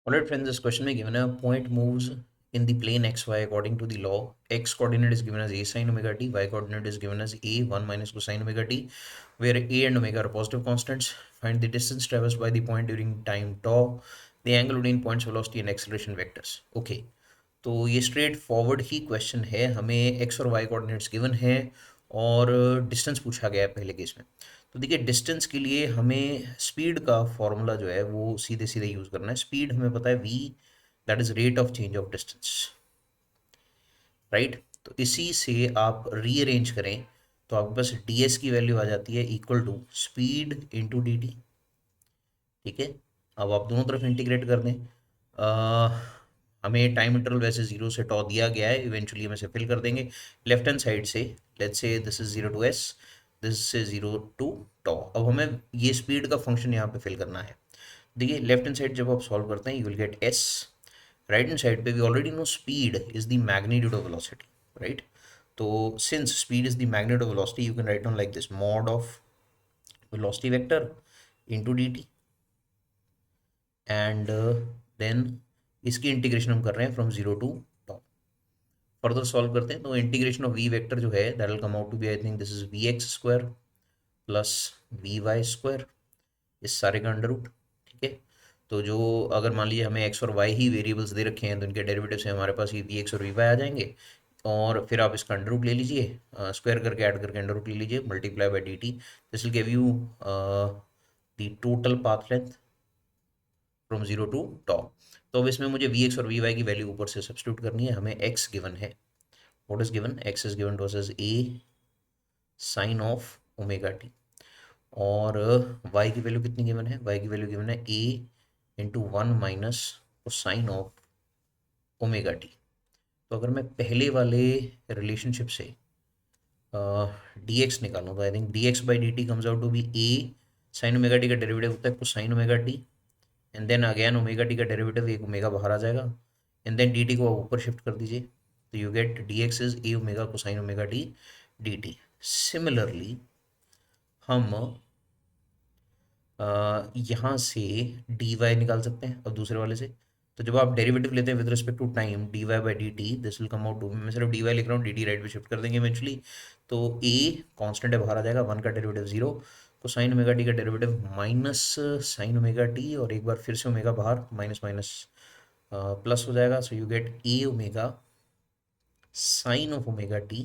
Alright friends, this question may given a point moves in the plane xy according to the law. X coordinate is given as a sin omega t, y coordinate is given as a 1 minus cosine omega t, where a and omega are positive constants. Find the distance traversed by the point during time tau, the angle between points velocity and acceleration vectors. Okay, तो ये straight forward ही question है, हमें x और Y coordinates given है और distance पूछा गया है पहले केस में। तो देखिए डिस्टेंस के लिए हमें स्पीड का फॉर्मूला जो है वो सीधे सीधे यूज़ करना है। स्पीड हमें पता है v, that is rate of change of distance, right. तो इसी से आप रीअरेंज करें तो आपके पास ds की वैल्यू आ जाती है equal to speed into D T. ठीक है, अब आप दोनों तरफ इंटीग्रेट कर दें। हमें टाइम इंटरवल वैसे जीरो से टॉ दिया गया है, इवेंचुअली हम इसे फिल कर देंगे लेफ्ट हैंड साइड से। Let's say this is 0 to s, this से 0 टू टॉ। अब हमें ये स्पीड का फंक्शन यहाँ पे फिल करना है। देखिए लेफ्ट हैंड साइड जब आप सॉल्व करते हैं you will get s, right hand side पे we already know speed is the magnitude of velocity, right. तो since speed is the magnitude of velocity you can write down like this, mod of velocity vector into D T, and then इसकी integration हम कर रहे हैं from zero to top. Further solve करते हैं तो integration of v vector जो है that will come out to be, I think this is we x square plus we Y square, इस सारे का अंडर रूट। ठीक है, तो जो अगर मान लीजिए हमें एक्स और वाई ही वेरिएबल्स दे रखे हैं तो इनके डेरिवेटिव से हमारे पास ये वी एक्स और वी वाई आ जाएंगे, और फिर आप इसका अंडर रूट ले लीजिए, स्क्वायर करके ऐड करके अंडर रूट ले लीजिए, multiply by D T, this will give you the total path length from zero to top. तो अब इसमें मुझे वी एक्स और वी वाई की वैल्यू ऊपर से सब्स्टिट्यूट करनी है। हमें एक्स गिवन है, what is given, X is given to us as A sine of omega T, और वाई की वैल्यू कितनी गिवन है, वाई की वैल्यू गिवन है A into one minus sign of omega T. तो अगर मैं पहले वाले रिलेशनशिप से डी एक्स निकालूँ तो I think D X by D T comes out to be A sine omega T का डेरिवेटिव होता है cosine omega T, and then again omega T का डेरिवेटिव एक ओमेगा बाहर आ जाएगा, एंड देन डी टी को आप ऊपर शिफ्ट कर दीजिए तो you gate D x is a omega cosine omega T D T. Similarly हम यहाँ से डी वाई निकाल सकते हैं अब दूसरे वाले से। तो जब आप डेरिवेटिव लेते हैं with respect to time D Y by D T, this will come out to, मैं सिर्फ डी वाई लिख रहा हूँ, डी टी राइट पे शिफ्ट कर देंगे इवेंचुअली। तो ए कांस्टेंट है बाहर आ जाएगा, वन का डेरिवेटिव जीरो, तो साइन ओमेगा टी का derivative minus sine omega T, और एक बार फिर से ओमेगा बाहर, माइनस माइनस प्लस हो जाएगा, so you get A omega sine of omega T,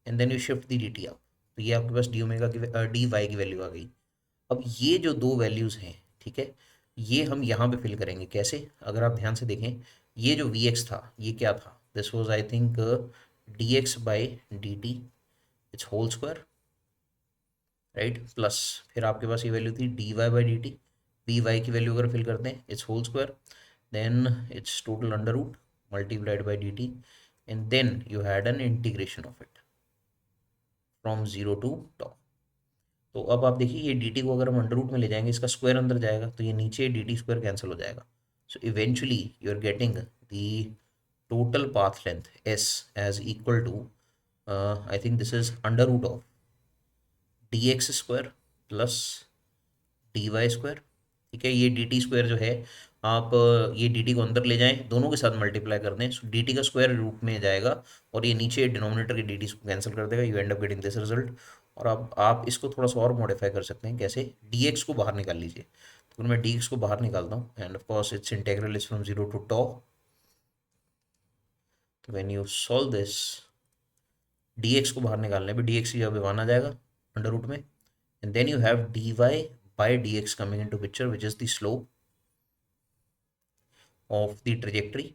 and then you shift the D T up, तो ये आपके पास डी ओमेगा की डी वाई की वैल्यू आ गई। अब ये जो दो वैल्यूज़ हैं, ठीक है, ये हम यहाँ पे फिल करेंगे कैसे, अगर आप ध्यान से देखें, ये जो वी एक्स था ये क्या था, this was I think D X by D T it's whole square, right, plus फिर आपके पास ये वैल्यू थी D Y by D T, V Y की वैल्यू अगर फिल करते हैं it's whole square, then it's total under root multiplied by D T, and then you had an integration of it from zero to top. तो अब आप देखिए ये D T को अगर हम अंडर रूट में ले जाएंगे, इसका स्क्वायर अंदर जाएगा तो ये नीचे डी टी स्क्वायर कैंसिल हो जाएगा, so eventually you are getting the total path length s as equal to, I think this is under root of d x square plus d y square. ठीक है, ये D T square जो है आप ये D T को अंदर ले जाएं, दोनों के साथ मल्टीप्लाई कर दें, सो डी टी का स्क्वायर रूट में जाएगा और ये नीचे डिनोमिनेटर के डी टी को कैंसिल कर देगा, you and up getting this result. और अब आप इसको थोड़ा सा और मॉडिफाई कर सकते हैं, कैसे, डी एक्स को बाहर निकाल लीजिए, तो मैं डी एक्स को बाहर निकालता हूँ, and of course its integral is from zero to tau. तो when you solve this, D X को बाहर निकालने पे डी एक्स की जगह वन आ जाएगा अंडर रूट में, and then you have dy by dx coming into picture, which is the slope of the trajectory,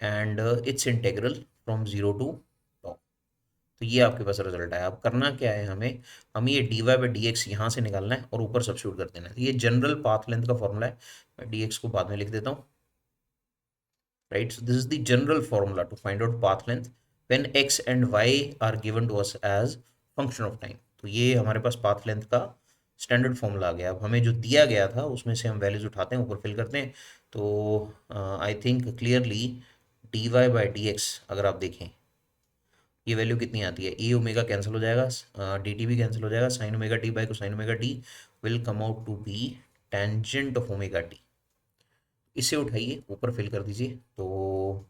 and its integral from 0 to tau। तो ये आपके पास रिजल्ट है। अब करना क्या है, हमें ये dy by dx यहाँ से निकालना है और ऊपर सब्स्टिट्यूट कर देना है। ये जनरल पाथ लेंथ का फॉर्मूला है, मैं dx को बाद में लिख देता हूँ, right. So this is the general formula to find out path length when x and y are given to us as function of time. तो ये हमारे पास पाथ लेंथ का स्टैंडर्ड फॉर्मूला आ गया। अब हमें जो दिया गया था उसमें से हम वैल्यूज उठाते हैं, ऊपर फिल करते हैं, तो I think clearly d Y by d x अगर आप देखें ये वैल्यू कितनी आती है, ए ओमेगा कैंसिल हो जाएगा, डी टी भी कैंसिल हो जाएगा, sine omega t by cosine omega T will come out to be tangent of omega t. इसे उठाइए ऊपर फिल कर दीजिए। तो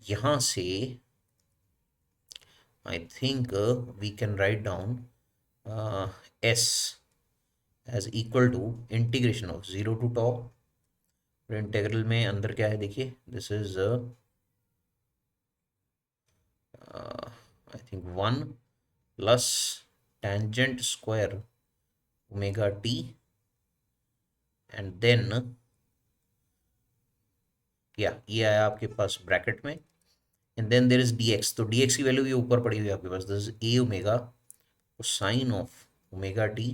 यहाँ से I think we can write down s as equal to integration of zero to tau. Integral में अंदर क्या है देखिए, this is I think 1 plus tangent square omega T and then या ये आया आपके पास ब्रैकेट में, and then there is D X. तो डी एक्स की वैल्यू ये ऊपर पड़ी हुई है आपके पास, this is a omega sine of omega T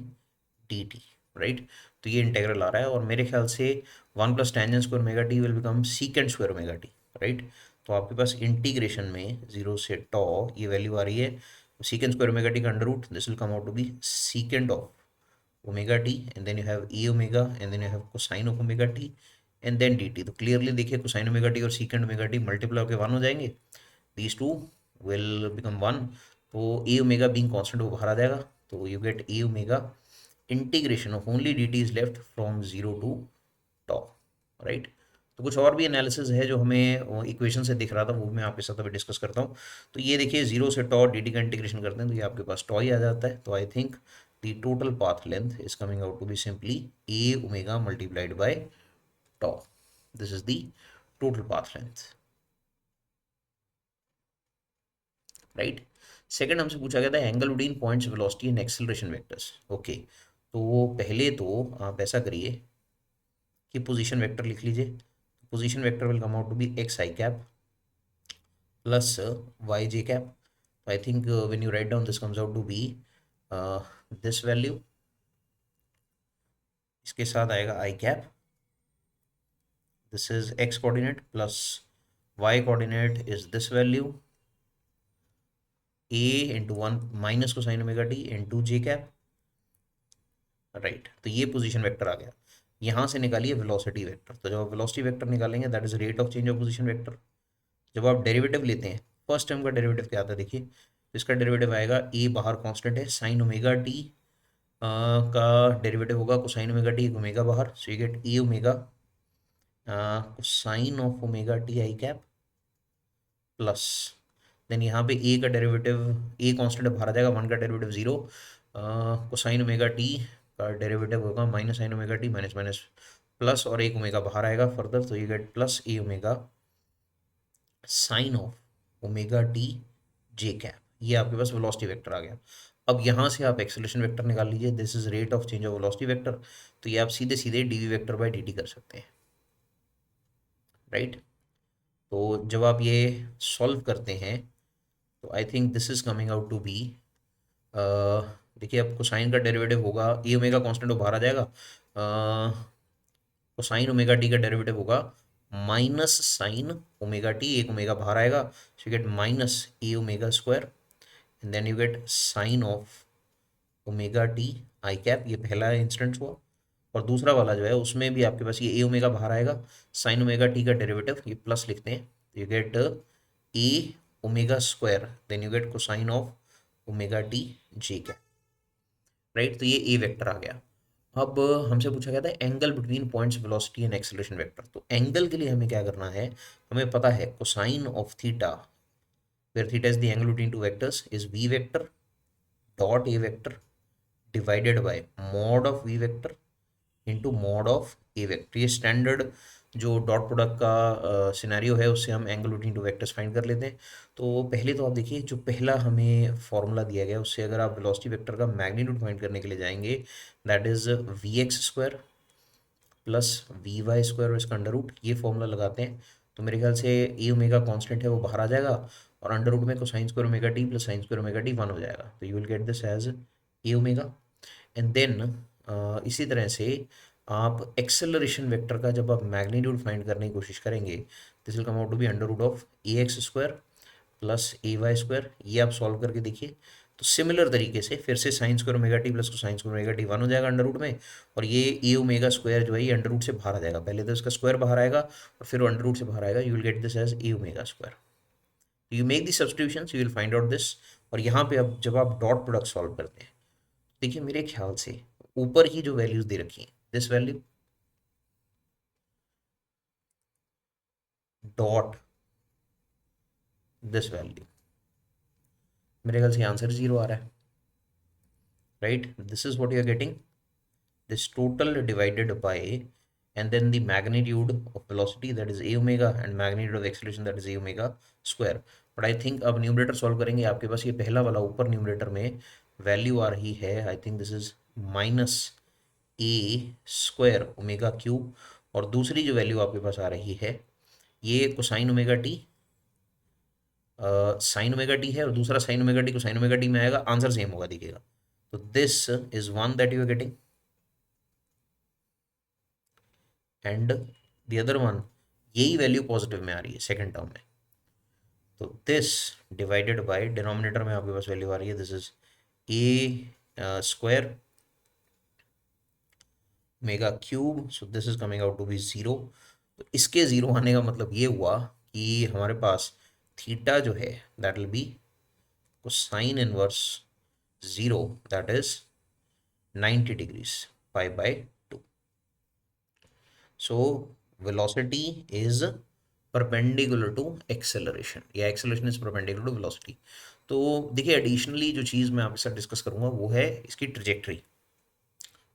D T, right. तो ये इंटेग्रल आ रहा है और मेरे ख्याल से 1 plus tangent square omega T will become सीकेंड square omega t, right. तो आपके पास इंटीग्रेशन में जीरो से टॉ ये वैल्यू आ रही है सीकेंड स्क्वायर ओमेगा टी का under root, this will come out to be secant of omega T and then you have a omega and then you have cosine of omega T and then d t. तो clearly देखिए cosine omega T और secant omega T multiply होकर 1 हो जाएंगे, these two will become 1। तो ए omega being constant वो बाहर आ जाएगा, तो you get A omega integration of only d t is left from zero to tau, right. तो कुछ और भी एनालिसिस है जो हमें इक्वेशन से दिख रहा था, वो मैं आपके साथ अभी डिस्कस करता हूँ। तो ये देखिए जीरो से टॉ डी टी का इंटीग्रेशन करते हैं तो ये आपके पास टॉ ही आ जाता है। तो I think the total path length is coming out to be simply a omega multiplied by tau, this is the total path length, right. Second हमसे पूछा गया था angle between points velocity and acceleration vectors. Okay, तो पहले तो आप ऐसा करिए कि पोजीशन वेक्टर लिख लीजिए। Position vector will come out to be X I cap plus Y J cap. I think when you write down this comes out to be this value, इसके साथ आएगा I cap, this is X coordinate plus Y coordinate is this value a into 1 minus cosine omega T into J cap, right. तो ये position vector आ गया। यहाँ से निकालिए velocity vector. तो जब आप वेलोसिटी वेक्टर निकालेंगे that is rate of change of position vector. जब आप डेरिवेटिव लेते हैं, फर्स्ट टर्म का डेरिवेटिव क्या आता है देखिए, इसका डेरिवेटिव आएगा ए बाहर कांस्टेंट है, साइन ओमेगा टी का डेरिवेटिव होगा कोसाइन ओमेगा टी ओमेगा बाहर, so you get A omega cosine of omega t i cap plus then यहाँ पे ए का डेरिवेटिव, ए कांस्टेंट बाहर आ जाएगा, 1 का डेरिवेटिव 0, कोसाइन ओमेगा टी का डेरिवेटिव होगा minus sine omega T minus minus plus और एक ओमेगा बाहर आएगा फर्दर, तो ये gate plus A omega sine of omega t j cap. ये आपके पास वेलोसिटी वेक्टर आ गया। अब यहाँ से आप एक्सेलरेशन वेक्टर निकाल लीजिए, this is rate of change of velocity vector. तो ये आप सीधे सीधे d v vector by D t कर सकते हैं, राइट। तो जब आप ये सॉल्व करते हैं तो I think this is coming out to be, देखिए आपको साइन का डेरिवेटिव होगा, ए ओमेगा कांस्टेंट वो बाहर आ जाएगा, तो साइन ओमेगा टी का डेरिवेटिव होगा माइनस साइन ओमेगा टी, एक ओमेगा बाहर आएगा, so you get minus a omega square and then you get sine of omega t i cap. ये पहला इंस्टेंस हुआ। और दूसरा वाला जो है उसमें भी आपके पास ये ए ओमेगा बाहर आएगा, साइन ओमेगा टी का डेरिवेटिव ये प्लस लिखते हैं, you get A omega square then you get cosine of omega t j cap, right. तो ये ए वेक्टर आ गया। अब हमसे पूछा गया था angle between points velocity and acceleration vector. तो एंगल के लिए हमें क्या करना है, हमें पता है cosine of theta where theta is the angle between two vectors is v vector dot a vector divided by mod of v vector into mod of a vector. ये स्टैंडर्ड जो डॉट प्रोडक्ट का scenario है उससे हम angle between two vectors find कर लेते हैं। तो पहले तो आप देखिए जो पहला हमें फॉर्मूला दिया गया उससे अगर आप वेलोसिटी वेक्टर का मैग्नीट्यूड फाइंड करने के लिए जाएंगे that is we x square plus we Y square और इसका अंडर रूट, ये फॉर्मूला लगाते हैं तो मेरे ख्याल से ए ओमेगा कॉन्स्टेंट है वो बाहर आ जाएगा और अंडर रूट में cosine square omega t plus sine square omega t 1 हो जाएगा। तो you will get this as a omega and then इसी तरह से आप एक्सेलरेशन वेक्टर का जब आप मैग्नीट्यूड फाइंड करने की कोशिश करेंगे this will come out to be under root of a x square plus a y square. ये आप सॉल्व करके देखिए तो सिमिलर तरीके से फिर से sign square omega t plus sine square omega t 1 हो जाएगा अंडर रूट में, और ये ए ओमेगा स्क्वायर जो है ये अंडर रूट से बाहर आ जाएगा, पहले तो इसका स्क्वायर बाहर आएगा और फिर अंडर रूट से बाहर आएगा, you will get this as a omega square. You make the substitutions you will find out this. और यहाँ पे अब जब आप डॉट प्रोडक्ट सॉल्व करते हैं देखिए मेरे ख्याल से ऊपर ही जो वैल्यूज दे रखी हैं this value dot this value. मेरे ख्याल से आंसर 0 आ रहा है, right? This is what you are getting, this total divided by, and then the magnitude of velocity, that is a omega, and magnitude of acceleration, that is a omega square. But I think अब numerator solve करेंगे, आपके पास ये पहला वाला ऊपर numerator में value आ रही है, आई think this is minus A square omega cube, और दूसरी जो वैल्यू आपके पास आ रही है ये cosine omega t, sine omega t है, और दूसरा sine omega t cosine omega t में आएगा, आंसर सेम होगा दिखेगा। तो this is one that you are getting, and the other one, यही वैल्यू पॉजिटिव में आ रही है सेकंड टर्म में। तो दिस डिवाइडेड बाय डिनोमिनेटर में आपके पास वैल्यू आ रही है, this is a square mega cube, so this is coming out to be 0। तो इसके 0 आने का मतलब ये हुआ कि हमारे पास थीटा जो है that will be cosine inverse 0, that is 90 degrees pi by 2। So velocity is perpendicular to acceleration, या acceleration is perpendicular to velocity। तो देखिए एडिशनली जो चीज़ मैं आपके साथ डिस्कस करूंगा वो है इसकी ट्रेजेक्ट्री।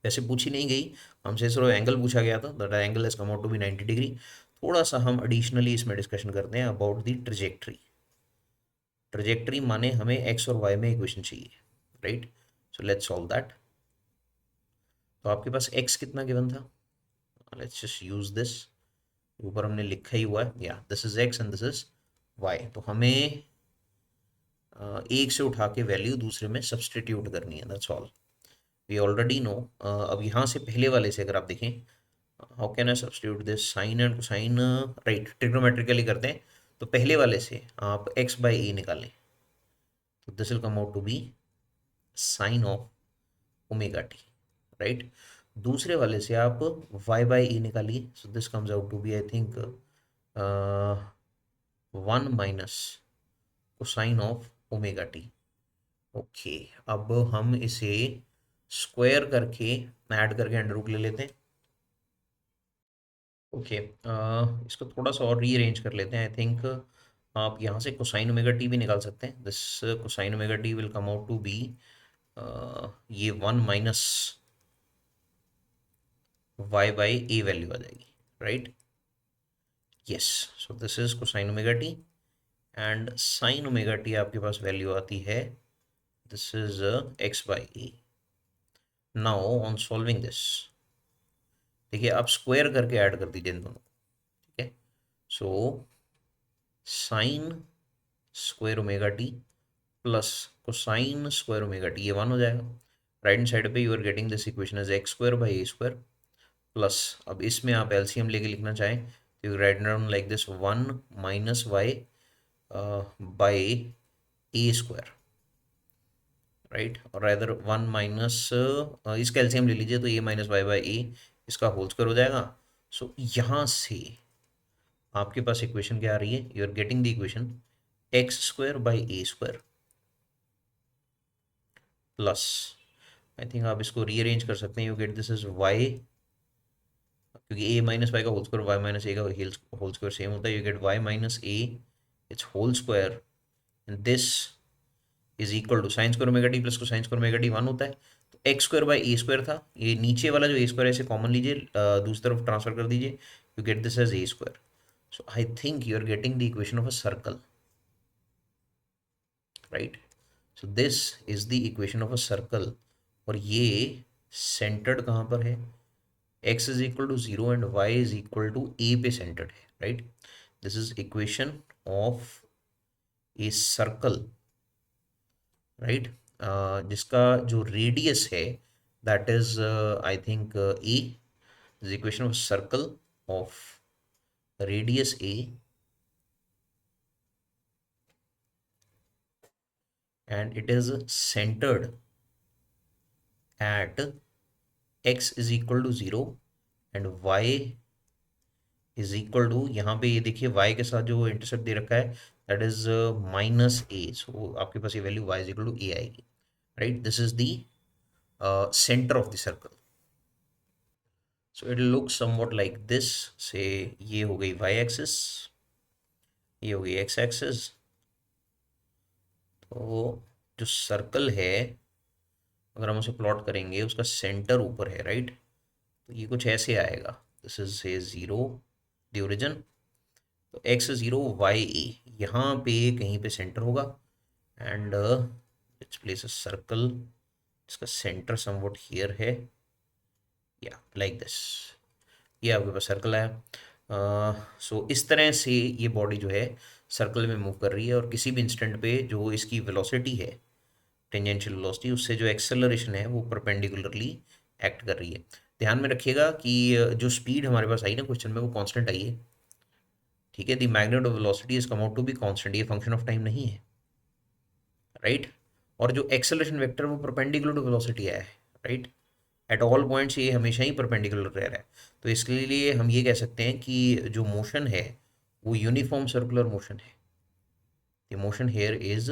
वैसे पूछी नहीं गई हमसे, सिर्फ एंगल पूछा गया था, that angle has come out to be 90 degree. थोड़ा सा हम एडिशनली इसमें डिस्कशन करते हैं अबाउट द ट्रेजेक्ट्री। ट्रेजेक्ट्री माने हमें एक्स और वाई में इक्वेशन चाहिए, right? So let's solve that. तो आपके पास एक्स कितना गिवन था, लेट्स जस्ट यूज दिस, ऊपर हमने लिखा ही हुआ है, या this is x and this is y. तो हमें एक से उठा के वैल्यू दूसरे में सब्सटीट्यूट करनी है, that's all, we already know. अब यहाँ से पहले वाले से अगर आप देखें, how can I substitute this, sine and cosine, right, trigonometrically करते हैं। तो पहले वाले से आप एक्स बाई ए निकालें, तो this will come out to be sine of omega t, right? दूसरे वाले से आप वाई बाई ए निकालिए, so this comes out to be I think 1 minus cosine of omega t. Okay, अब हम इसे स्क्वायर करके ऐड करके अंडर रूट ले लेते हैं। ओके, इसको थोड़ा सा और रीअरेंज कर लेते हैं। आई थिंक आप यहाँ से कोसाइन ओमेगा टी भी निकाल सकते हैं, this cosine omega T will come out to be ये 1 minus Y by A value आ जाएगी, right? Yes, so this is cosine omega T, and sine omega T आपके पास वैल्यू आती है, this is X by A. Now on solving this, देखिए आप square करके ऐड कर दीजिए इन दोनों, ठीक है? So sine square omega t plus cosine square omega t, ये 1 हो जाएगा। राइट हैंड साइड पे you are getting this equation as x square by a square plus, अब इसमें आप एलसीएम लेके लिखना चाहें तो you write down like this 1 minus Y by a square, right? और अदर 1 माइनस इसका एलसीएम ले लीजिए, तो a minus Y by a, इसका होल स्क्वायर हो जाएगा। सो यहाँ से आपके पास इक्वेशन क्या आ रही है, you are getting the equation x square by a square plus, I think आप इसको रीअरेंज कर सकते हैं, you get this is y, क्योंकि ए माइनस वाई का whole square y minus a का होल स्क्वायर सेम होता है, you get y minus a its whole square, and this is equal to sine square omega t plus cosine square omega t 1 होता है। तो x square by a square था, ये नीचे वाला जो ए स्क्वायर है इसे कॉमन लीजिए, दूसरी तरफ ट्रांसफर कर दीजिए, you get this as a square. So I think you are getting the equation of a circle, right? So this is the equation of a circle, और ये सेंटर्ड कहाँ पर है, x is equal to 0 and y is equal to a पे centred है, right? This is equation of a circle, right? जिसका जो radius है that is I think a, is equation of circle of radius a and it is centered at x is equal to 0 and y is equal to, यहाँ पे ये देखिए y के साथ जो इंटरसेप्ट दे रखा है that is minus A, so आपके पास ये value y is equal to A आएगी, right? This is the centre of the circle. So it looks somewhat like this, से ये हो गई y एक्सिस, ये होगी एक्स एक्सिस। तो जो सर्कल है, अगर हम उसे प्लॉट करेंगे, उसका सेंटर ऊपर है, राइट? तो ये कुछ ऐसे आएगा, दिस इज से ज़ीरो द ओरिजिन। तो एक्स ज़ीरो वाई ए, यहाँ पे कहीं पे सेंटर होगा, and let's place a circle, इसका सेंटर समवॉट हियर है, या लाइक दिस। ये आपके पास सर्कल आया। सो इस तरह से ये बॉडी जो है सर्कल में मूव कर रही है, और किसी भी इंस्टेंट पे जो इसकी वेलोसिटी है, टेंजेंशियल वेलोसिटी, उससे जो एक्सेलरेशन है वो परपेंडिकुलरली एक्ट कर रही है। ध्यान में रखिएगा कि जो स्पीड हमारे पास आई ना क्वेश्चन में, वो कांस्टेंट आई है, ठीक है? The magnet of velocity is come out to be constant, ये फंक्शन ऑफ टाइम नहीं है, राइट? और जो एक्सेलरेशन वेक्टर वो परपेंडिकुलर टू वेलोसिटी आया है, राइट? एट ऑल पॉइंट्स ये हमेशा ही परपेंडिकुलर रह रहा है। तो इसके लिए हम ये कह सकते हैं कि जो मोशन है वो यूनिफॉर्म सर्कुलर मोशन है। The motion here is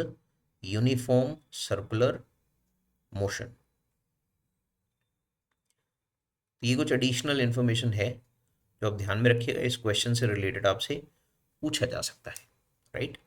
uniform circular motion. ये कुछ एडिशनल इन्फॉर्मेशन है जो आप ध्यान में रखिएगा, इस क्वेश्चन से रिलेटेड आपसे पूछा जा सकता है, राइट?